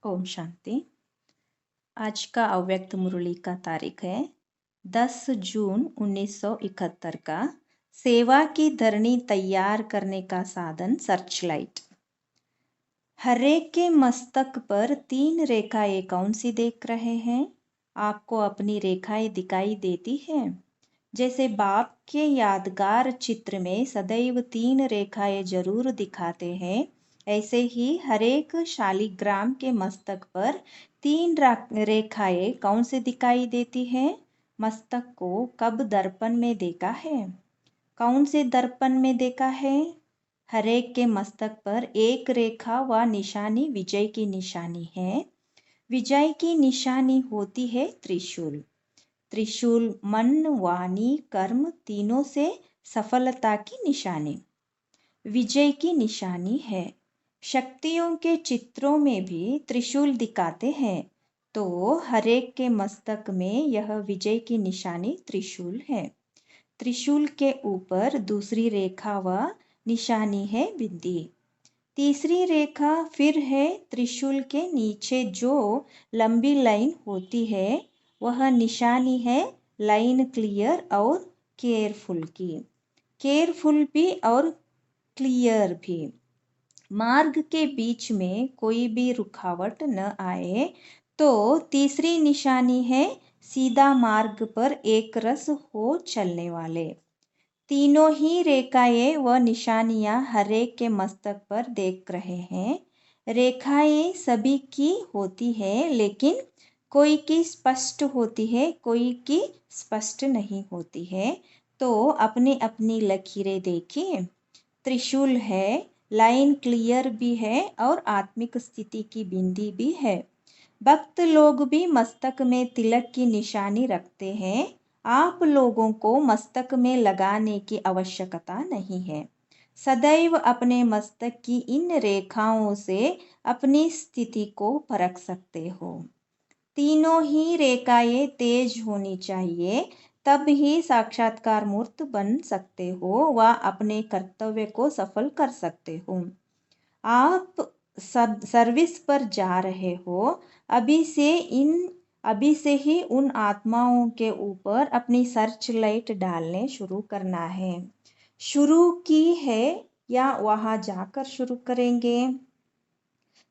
ओम शांति। आज का अव्यक्त मुरली का तारीख है 10 जून 1971 का। सेवा की धरनी तैयार करने का साधन सर्च लाइट। हरेक के मस्तक पर 3 रेखाएं कौन सी देख रहे हैं? आपको अपनी रेखाएं दिखाई देती हैं? जैसे बाप के यादगार चित्र में सदैव 3 रेखाएं जरूर दिखाते हैं, ऐसे ही हरेक शालिग्राम के मस्तक पर 3 रेखाएं कौन से दिखाई देती हैं? मस्तक को कब दर्पण में देखा है? कौन से दर्पण में देखा है? हरेक के मस्तक पर एक रेखा व निशानी विजय की निशानी है। विजय की निशानी होती है त्रिशूल। त्रिशूल मन, वाणी, कर्म तीनों से सफलता की निशानी, विजय की निशानी है। शक्तियों के चित्रों में भी त्रिशूल दिखाते हैं, तो हरेक के मस्तक में यह विजय की निशानी त्रिशूल है। त्रिशूल के ऊपर दूसरी रेखा व निशानी है बिंदी। तीसरी रेखा फिर है त्रिशूल के नीचे जो लंबी लाइन होती है, वह निशानी है लाइन क्लियर और केयरफुल की। केयरफुल भी और क्लियर भी। मार्ग के बीच में कोई भी रुकावट न आए, तो तीसरी निशानी है सीधा मार्ग पर एक रस हो चलने वाले। तीनों ही रेखाएं व निशानियां हरेक के मस्तक पर देख रहे हैं। रेखाएं सभी की होती है, लेकिन कोई की स्पष्ट होती है, कोई की स्पष्ट नहीं होती है। तो अपनी अपनी लकीरें देखिए। त्रिशूल है, लाइन क्लियर भी है और आत्मिक स्थिति की बिंदी भी है। भक्त लोग भी मस्तक में तिलक की निशानी रखते हैं। आप लोगों को मस्तक में लगाने की आवश्यकता नहीं है। सदैव अपने मस्तक की इन रेखाओं से अपनी स्थिति को परख सकते हो। तीनों ही रेखाएं तेज होनी चाहिए, तब ही साक्षात्कार मूर्त बन सकते हो व अपने कर्तव्य को सफल कर सकते हो। आप सब सर्विस पर जा रहे हो, अभी से ही उन आत्माओं के ऊपर अपनी सर्च लाइट डालने शुरू करना है। शुरू की है या वहां जाकर शुरू करेंगे?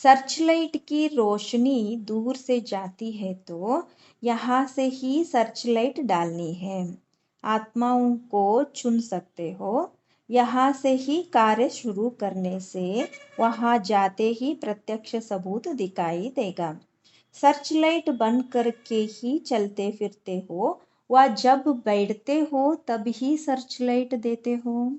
सर्च लाइट की रोशनी दूर से जाती है, तो यहाँ से ही सर्च लाइट डालनी है। आत्माओं को चुन सकते हो। यहाँ से ही कार्य शुरू करने से वहाँ जाते ही प्रत्यक्ष सबूत दिखाई देगा। सर्च लाइट बंद करके ही चलते फिरते हो व जब बैठते हो तब ही सर्च लाइट देते हो।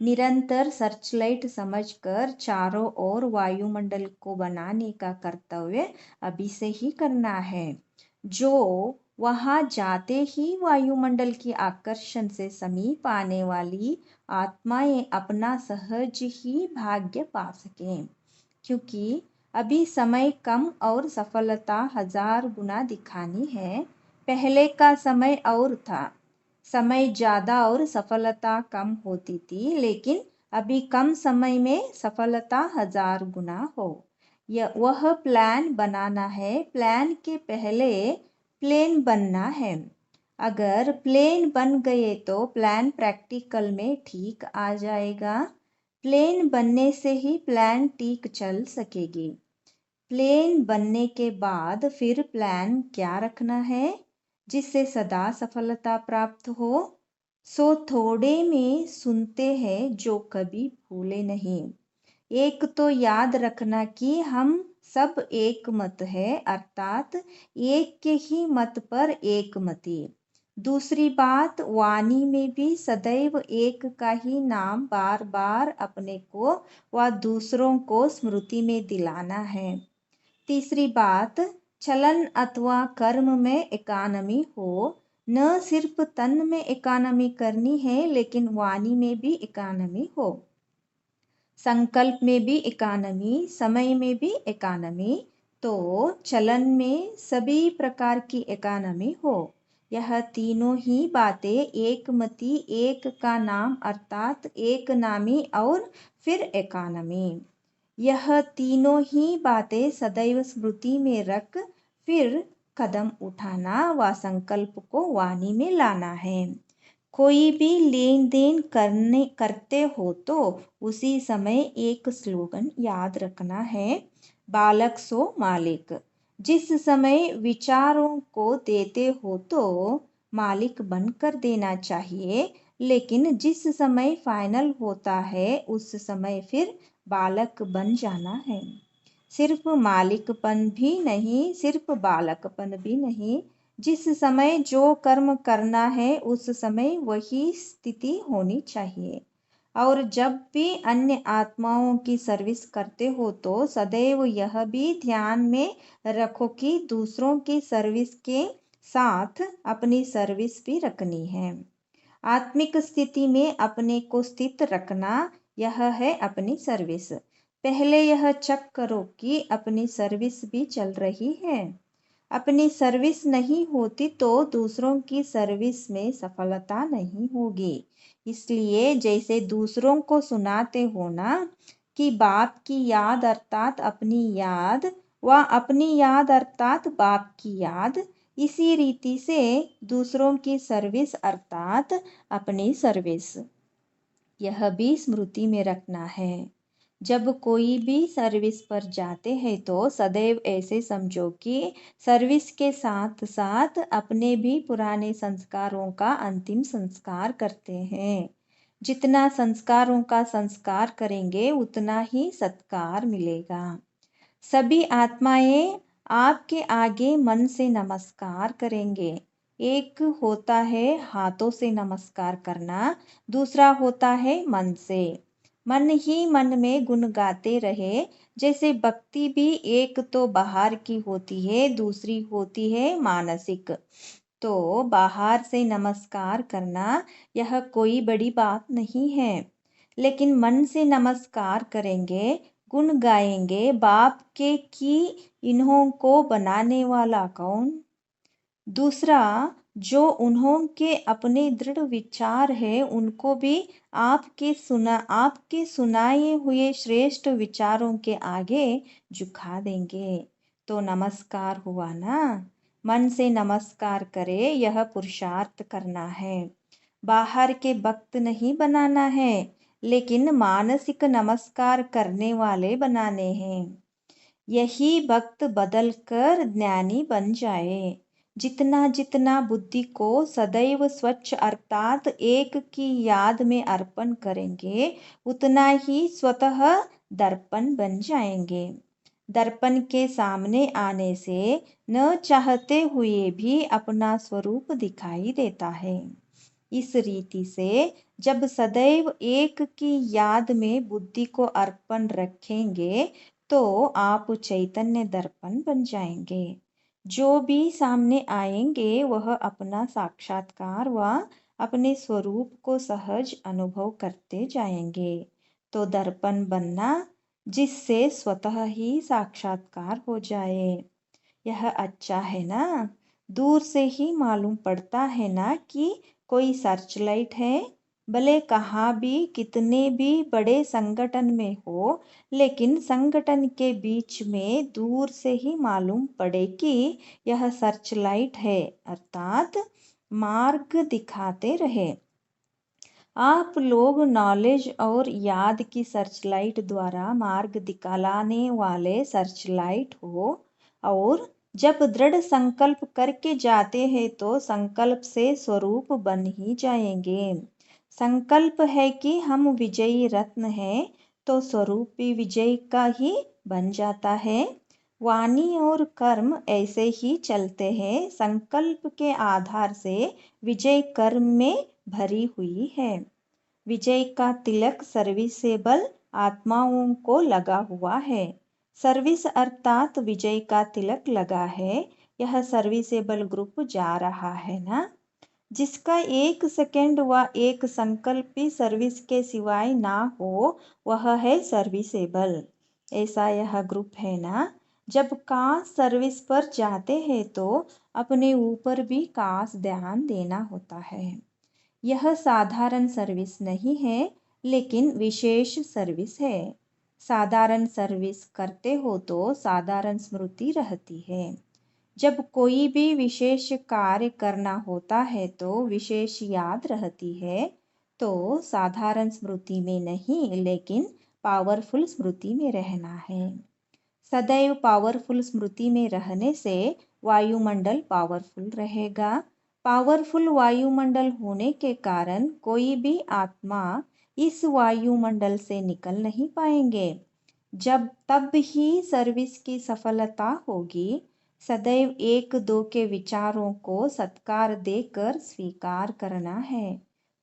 निरंतर सर्च लाइट समझकर चारों ओर वायुमंडल को बनाने का कर्तव्य अभी से ही करना है। जो वहां जाते ही वायुमंडल की आकर्षण से समीप आने वाली आत्माएं अपना सहज ही भाग्य पा सकें, क्योंकि अभी समय कम और सफलता 1000 गुना दिखानी है। पहले का समय और था, समय ज़्यादा और सफलता कम होती थी, लेकिन अभी कम समय में सफलता 1000 गुना हो। वह प्लान बनाना है। प्लान के पहले प्लेन बनना है। अगर प्लेन बन गए तो प्लान प्रैक्टिकल में ठीक आ जाएगा। प्लेन बनने से ही प्लान ठीक चल सकेगी। प्लेन बनने के बाद फिर प्लान क्या रखना है जिससे सदा सफलता प्राप्त हो? सो थोड़े में सुनते हैं जो कभी भूले नहीं। एक तो याद रखना कि हम सब एक मत है, अर्थात एक के ही मत पर एक मति। दूसरी बात, वाणी में भी सदैव एक का ही नाम बार बार अपने को व दूसरों को स्मृति में दिलाना है। तीसरी बात, चलन अथवा कर्म में इकानमी हो। न सिर्फ तन में इकानमी करनी है, लेकिन वाणी में भी इकानमी हो। संकल्प में भी इकानमी, समय में भी इकानमी, तो चलन में सभी प्रकार की इकानमी हो। यह तीनों ही बातें एक मति, एक का नाम अर्थात एक नामी और फिर इकानमी। यह तीनों ही बातें सदैव स्मृति में रख फिर कदम उठाना व संकल्प को वाणी में लाना है। कोई भी लेन देन करते हो तो उसी समय एक स्लोगन याद रखना है, बालक सो मालिक। जिस समय विचारों को देते हो तो मालिक बनकर देना चाहिए, लेकिन जिस समय फाइनल होता है उस समय फिर बालक बन जाना है। सिर्फ मालिकपन भी नहीं, सिर्फ बालकपन भी नहीं। जिस समय जो कर्म करना है उस समय वही स्थिति होनी चाहिए। और जब भी अन्य आत्माओं की सर्विस करते हो तो सदैव यह भी ध्यान में रखो कि दूसरों की सर्विस के साथ अपनी सर्विस भी रखनी है। आत्मिक स्थिति में अपने को स्थित रखना, यह है अपनी सर्विस। पहले यह चेक करो कि अपनी सर्विस भी चल रही है। अपनी सर्विस नहीं होती तो दूसरों की सर्विस में सफलता नहीं होगी। इसलिए जैसे दूसरों को सुनाते हो ना कि बाप की याद अर्थात अपनी याद व अपनी याद अर्थात बाप की याद, इसी रीति से दूसरों की सर्विस अर्थात अपनी सर्विस, यह भी स्मृति में रखना है। जब कोई भी सर्विस पर जाते हैं तो सदैव ऐसे समझो कि सर्विस के साथ साथ अपने भी पुराने संस्कारों का अंतिम संस्कार करते हैं। जितना संस्कारों का संस्कार करेंगे उतना ही सत्कार मिलेगा। सभी आत्माएं आपके आगे मन से नमस्कार करेंगे। एक होता है हाथों से नमस्कार करना, दूसरा होता है मन से। मन ही मन में गुण गाते रहे। जैसे भक्ति भी एक तो बाहर की होती है, दूसरी होती है मानसिक। तो बाहर से नमस्कार करना यह कोई बड़ी बात नहीं है, लेकिन मन से नमस्कार करेंगे, गुण गाएंगे बाप के कि इन्हों को बनाने वाला कौन। दूसरा, जो उन्हों के अपने दृढ़ विचार है उनको भी आपके सुनाए हुए श्रेष्ठ विचारों के आगे झुका देंगे। तो नमस्कार हुआ ना। मन से नमस्कार करे, यह पुरुषार्थ करना है। बाहर के भक्त नहीं बनाना है, लेकिन मानसिक नमस्कार करने वाले बनाने हैं। यही भक्त बदल कर ज्ञानी बन जाए। जितना जितना बुद्धि को सदैव स्वच्छ अर्थात एक की याद में अर्पण करेंगे, उतना ही स्वतः दर्पण बन जाएंगे। दर्पण के सामने आने से न चाहते हुए भी अपना स्वरूप दिखाई देता है। इस रीति से जब सदैव एक की याद में बुद्धि को अर्पण रखेंगे तो आप चैतन्य दर्पण बन जाएंगे। जो भी सामने आएंगे वह अपना साक्षात्कार व अपने स्वरूप को सहज अनुभव करते जाएंगे। तो दर्पण बनना जिससे स्वतः ही साक्षात्कार हो जाए, यह अच्छा है ना। दूर से ही मालूम पड़ता है ना कि कोई सर्च लाइट है। भले कहाँ भी कितने भी बड़े संगठन में हो, लेकिन संगठन के बीच में दूर से ही मालूम पड़े कि यह सर्च लाइट है, अर्थात मार्ग दिखाते रहे। आप लोग नॉलेज और याद की सर्च लाइट द्वारा मार्ग दिखाने वाले सर्च लाइट हो। और जब दृढ़ संकल्प करके जाते हैं तो संकल्प से स्वरूप बन ही जाएंगे। संकल्प है कि हम विजयी रत्न हैं, तो स्वरूप भी विजय का ही बन जाता है। वाणी और कर्म ऐसे ही चलते हैं। संकल्प के आधार से विजय कर्म में भरी हुई है। विजय का तिलक सर्विसेबल आत्माओं को लगा हुआ है। सर्विस अर्थात विजय का तिलक लगा है। यह सर्विसेबल ग्रुप जा रहा है ना। जिसका एक सेकंड व एक संकल्प भी सर्विस के सिवाय ना हो, वह है सर्विसेबल। ऐसा यह ग्रुप है ना। जब खास सर्विस पर जाते हैं तो अपने ऊपर भी खास ध्यान देना होता है। यह साधारण सर्विस नहीं है, लेकिन विशेष सर्विस है। साधारण सर्विस करते हो तो साधारण स्मृति रहती है। जब कोई भी विशेष कार्य करना होता है तो विशेष याद रहती है। तो साधारण स्मृति में नहीं लेकिन पावरफुल स्मृति में रहना है। सदैव पावरफुल स्मृति में रहने से वायुमंडल पावरफुल रहेगा। पावरफुल वायुमंडल होने के कारण कोई भी आत्मा इस वायुमंडल से निकल नहीं पाएंगे। जब तब ही सर्विस की सफलता होगी। सदैव एक दो के विचारों को सत्कार देकर स्वीकार करना है।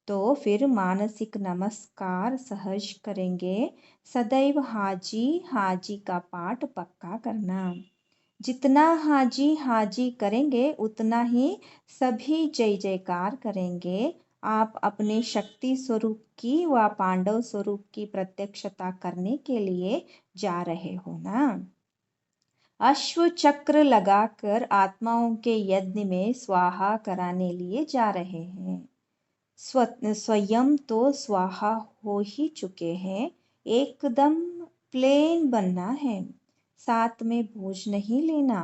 तो फिर मानसिक नमस्कार सहज करेंगे। सदैव हाजी हाजी का पाठ पक्का करना। जितना हाजी हाजी करेंगे उतना ही सभी जय जयकार करेंगे। आप अपने शक्ति स्वरूप की व पांडव स्वरूप की प्रत्यक्षता करने के लिए जा रहे हो ना। अश्व चक्र लगाकर आत्माओं के यज्ञ में स्वाहा कराने लिए जा रहे हैं। स्वयं तो स्वाहा हो ही चुके हैं। एकदम प्लेन बनना है। साथ में बोझ नहीं लेना।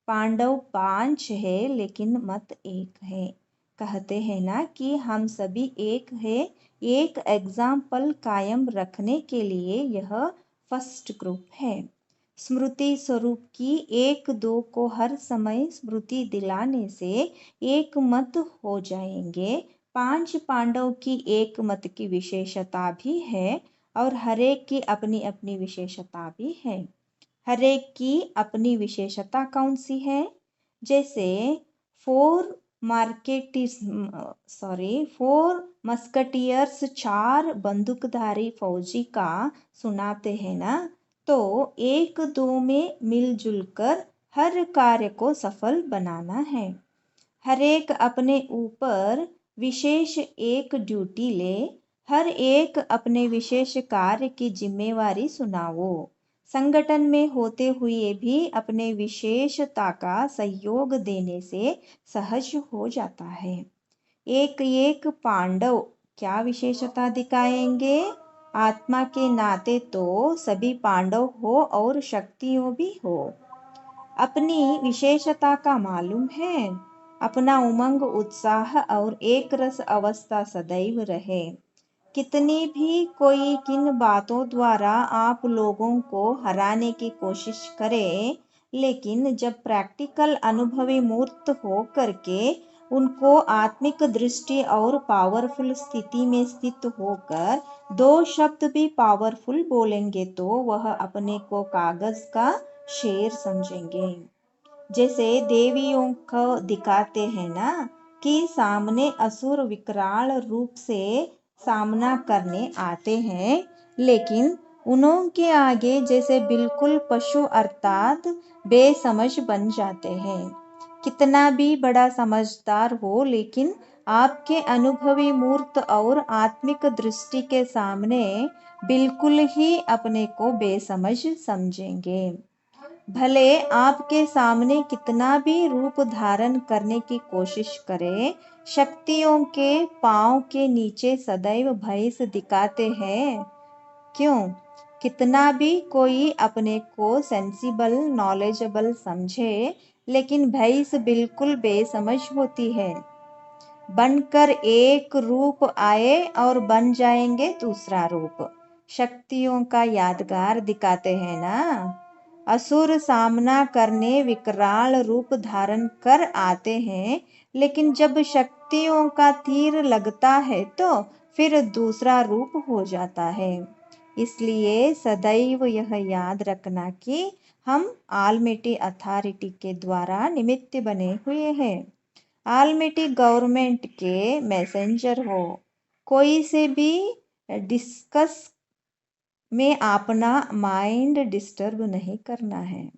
पांडव 5 है लेकिन मत एक है। कहते हैं ना कि हम सभी एक है। एक एग्जाम्पल कायम रखने के लिए यह फर्स्ट ग्रुप है। स्मृति स्वरूप की एक दो को हर समय स्मृति दिलाने से एक मत हो जाएंगे। 5 पांडव की एक मत की विशेषता भी है और हरेक की अपनी अपनी विशेषता भी है। हरेक की अपनी विशेषता कौन सी है? जैसे 4 मस्कटियर्स 4 बंदूकधारी फौजी का सुनाते हैं ना। तो एक दो में मिलजुल कर हर कार्य को सफल बनाना है। हर एक अपने ऊपर विशेष एक ड्यूटी ले। हर एक अपने विशेष कार्य की जिम्मेवारी सुनाओ। संगठन में होते हुए भी अपने विशेषता का सहयोग देने से सहज हो जाता है। एक एक पांडव क्या विशेषता दिखाएंगे? आत्मा के नाते तो सभी पांडव हो और शक्तियों भी हो। अपनी विशेषता का मालूम है। अपना उमंग उत्साह और एक रस अवस्था सदैव रहे। कितनी भी कोई किन बातों द्वारा आप लोगों को हराने की कोशिश करे, लेकिन जब प्रैक्टिकल अनुभवी मूर्त हो करके उनको आत्मिक दृष्टि और पावरफुल स्थिति में स्थित होकर 2 शब्द भी पावरफुल बोलेंगे तो वह अपने को कागज का शेर समझेंगे। जैसे देवियों को दिखाते हैं ना कि सामने असुर विकराल रूप से सामना करने आते हैं, लेकिन उनके आगे जैसे बिल्कुल पशु अर्थात बेसमझ बन जाते हैं। कितना भी बड़ा समझदार हो लेकिन आपके अनुभवी मूर्त और आत्मिक दृष्टि के सामने बिल्कुल ही अपने को बेसमझ समझेंगे। भले आपके सामने कितना भी रूप धारण करने की कोशिश करे, शक्तियों के पांव के नीचे सदैव भय दिखाते हैं। क्यों? कितना भी कोई अपने को सेंसिबल नॉलेजेबल समझे, लेकिन भय बिल्कुल बेसमझ होती है। बनकर एक रूप आए और बन जाएंगे दूसरा रूप। शक्तियों का यादगार दिखाते हैं ना। असुर सामना करने विकराल रूप धारण कर आते हैं, लेकिन जब शक्तियों का तीर लगता है तो फिर दूसरा रूप हो जाता है। इसलिए सदैव यह याद रखना कि हम ऑलमाइटी अथॉरिटी के द्वारा निमित्त बने हुए हैं। ऑलमाइटी गवर्नमेंट के मैसेंजर हो। कोई से भी डिस्कस में अपना माइंड डिस्टर्ब नहीं करना है।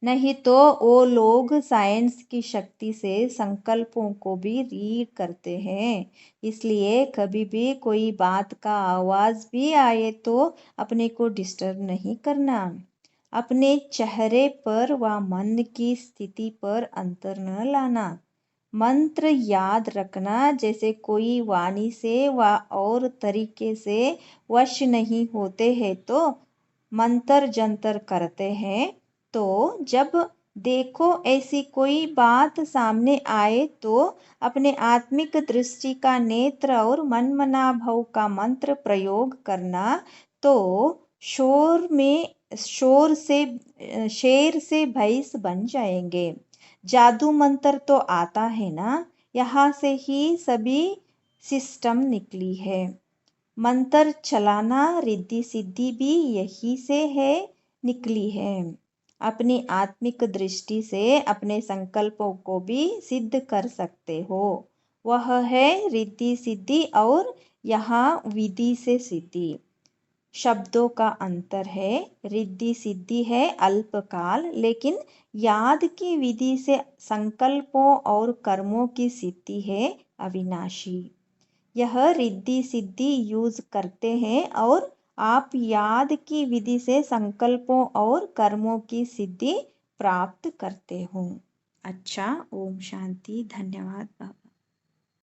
नहीं तो वो लोग साइंस की शक्ति से संकल्पों को भी रीड करते हैं। इसलिए कभी भी कोई बात का आवाज भी आए तो अपने को डिस्टर्ब नहीं करना। अपने चेहरे पर व मन की स्थिति पर अंतर न लाना। मंत्र याद रखना। जैसे कोई वाणी से व और तरीके से वश नहीं होते हैं तो मंतर जंतर करते हैं तो जब देखो ऐसी कोई बात सामने आए तो अपने आत्मिक दृष्टि का नेत्र और मनमनाभव का मंत्र प्रयोग करना तो शेर से भैंस बन जाएंगे। जादू मंत्र तो आता है ना, यहाँ से ही सभी सिस्टम निकली है। मंत्र चलाना रिद्धि सिद्धि भी यही से है, निकली है। अपनी आत्मिक दृष्टि से अपने संकल्पों को भी सिद्ध कर सकते हो। वह है रिद्धि सिद्धि और यहाँ विधि से सिद्धि। शब्दों का अंतर है। रिद्धि सिद्धि है अल्पकाल, लेकिन याद की विधि से संकल्पों और कर्मों की सिद्धि है अविनाशी। यह रिद्धि सिद्धि यूज करते हैं और आप याद की विधि से संकल्पों और कर्मों की सिद्धि प्राप्त करते हो। अच्छा, ओम शांति, धन्यवाद बाबा।